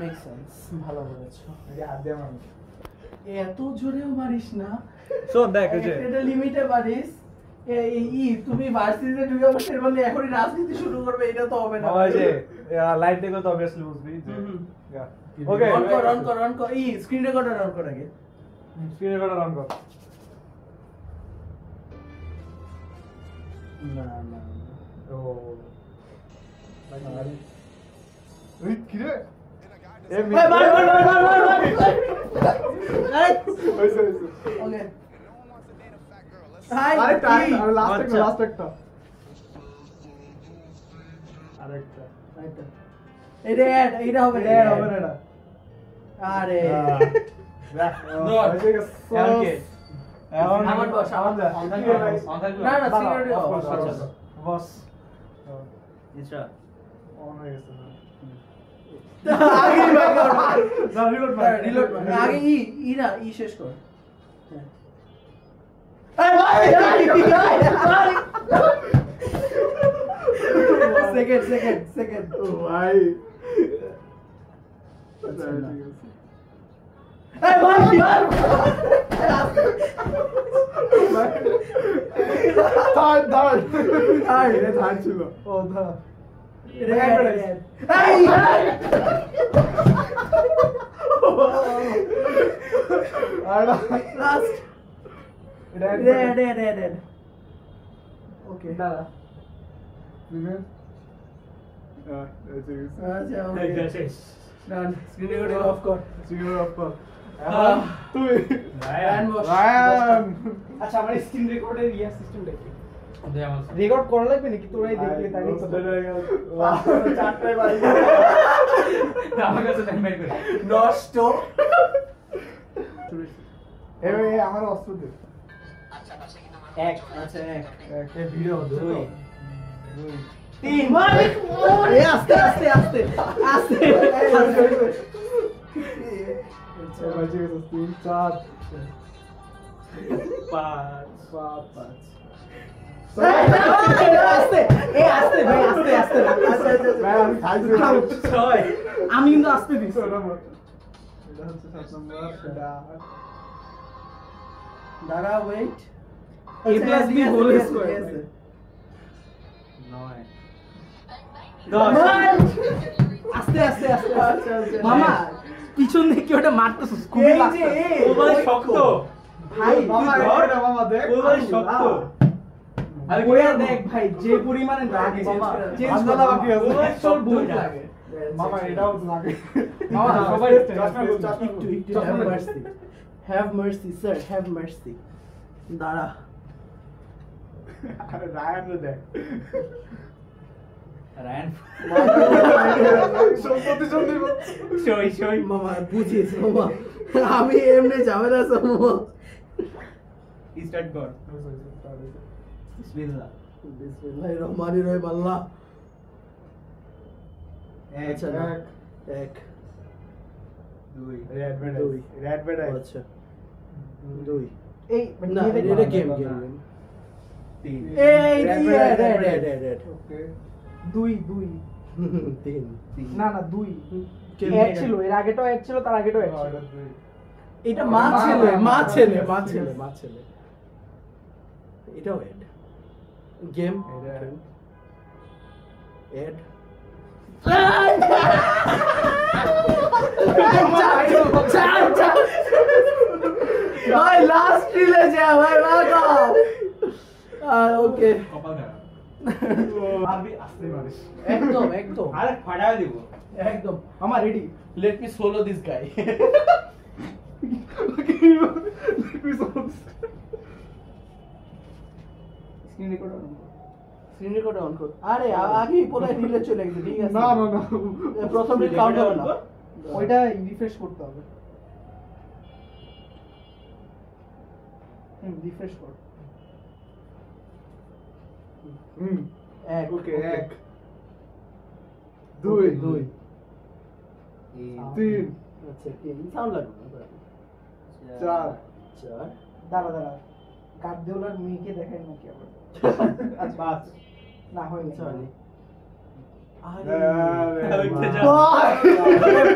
Make sense, ভালো বলেছো। হাত দিয়ে মারো। এত জোরেও মারিস না, শোন দেখ এই যে একটা লিমিটে মারিস। তুমি ভার্সিটিতে ঢুকে বসে বললে এখনই রাজনীতি শুরু করবে, এটা তো হবে না। ওই যে লাইট দেখো তো অবভিয়াসলি বুঝবি যে ওকে অন কর স্ক্রিন রেকর্ডার অন কর আগে। স্ক্রিন রেকর্ডার অন কর। না ও আরে ওই কি রে এ মার আরে ওইসে ওকে হাই আরে টাইম আর লাস্ট আচ্ছা। একটা আরেকটা এটা হবে না, এ হবে না এটা আরে ওকে আমার বস, আমার বস। না না সিকিউরিটি বস আচ্ছা অন হয়ে গেছে আগে না রিলোড আগে না শেষ কর। সেকেন্ড ও ভাই আচ্ছা, না। ঠিক আছে থার্ড ছিল ও ধর ওকে দাঁড়া স্ক্রিন রেকর্ডিং অফ কর। তুই রায়ান বস। আচ্ছা আমার স্ক্রিন রেকর্ডের সিস্টেমটা কি রেকর্ড করা লাগবে নাকি তোরাই দেখবি তাই চারটায় বাড়ি আমার কাছে টাইম বের করে নষ্ট। আমার অস্ত্র দে এক আচ্ছা এক ভিডিও দুই দুই তিন আস্তে আস্তে আস্তে আস্তে বাজে গেছে 3 4 পাঁচ 5 আস্তে আস্তে ভাই আস্তে আস্তে ভাই আমি খাইছি ছয় আমি কিন্তু আস্তে দিছি। এটা হচ্ছে 7 নম্বর দাঁড়া wait A plus B whole square। নয় দশ আস্তে আস্তে আস্তে মামা পিছন থেকে ওটা মারতেছিস খুবই লাগছে। ও ভাই শক্ত ভাই মামা ধর। এটা মামা দেখ ও ভাই শক্ত আরে ওয়া দেখ ভাই যে পরিমাণে লাগে মামা, চেঞ্জ আন্দোলন বাকি আছে। ও ভাই তোর ভুল লাগে মামা এটাও তো লাগে মামা সবাই চশমা খুল, চশমা খুল। একটু have mercy sir have mercy. দাঁড়া আরে রায়ান রে দেখ রায়ান সম্পত্তি জন্য সই মামা বুঝিস মামা আমি এমনি ঝামেলা আছে মামা। স্টার্ট কর বিসমিল্লাহ বিসমিল্লাহির রহমানির রহিম আল্লাহ। আচ্ছা না এক দুই রেড বেড দুই। রেড বেড আচ্ছা দুই এই না এটা গেম তিন এই red, রেড ওকে দুই তিন না না দুই কেমনে এক এটা? ছিল এর আগেটাও এক ছিল তার আগেটাও এক ছিল এটা মা ছেলে এটাও এড গেম এড ভাই লাস্ট রিলে যা ভাই ভাগো ওকে কপাল খারাপ আরবি আসতে পারিস একদম আরে ফাটায় দিব একদম আমার ready let me solo this guy screen record on কর। আরে আগেই পরে রিলে চলে গেছে ঠিক আছে না না না প্রথম রিল কাউন্ট হবে না। ওইটা রিফ্রেশ করতে হবে রিফ্রেশ কর। এক ওকে এক দুই দুই তিন আচ্ছা তিন সাউন্ড লাগবে না চার চার দাঁড়া গার্দিওলার মেয়েকে দেখাই নাকি আবার পাঁচ না হয়নি সরি উঠতে যাও।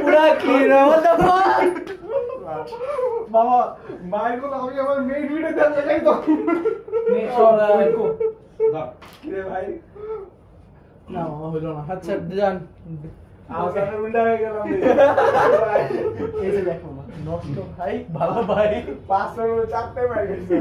পুরা ক্লিয়ার what the fuck বাবা মায়ের কথা আমি আমার মেইন ভিডিও দেখ লাগাই তো নে সরা কিরে ভাই না মামা হইলো না আচ্ছা জান আসার উল্টা হয়ে গেলাম এই যে দেখো মামা নষ্ট ভাই ভালো ভাই 5 চারটে মার গেছে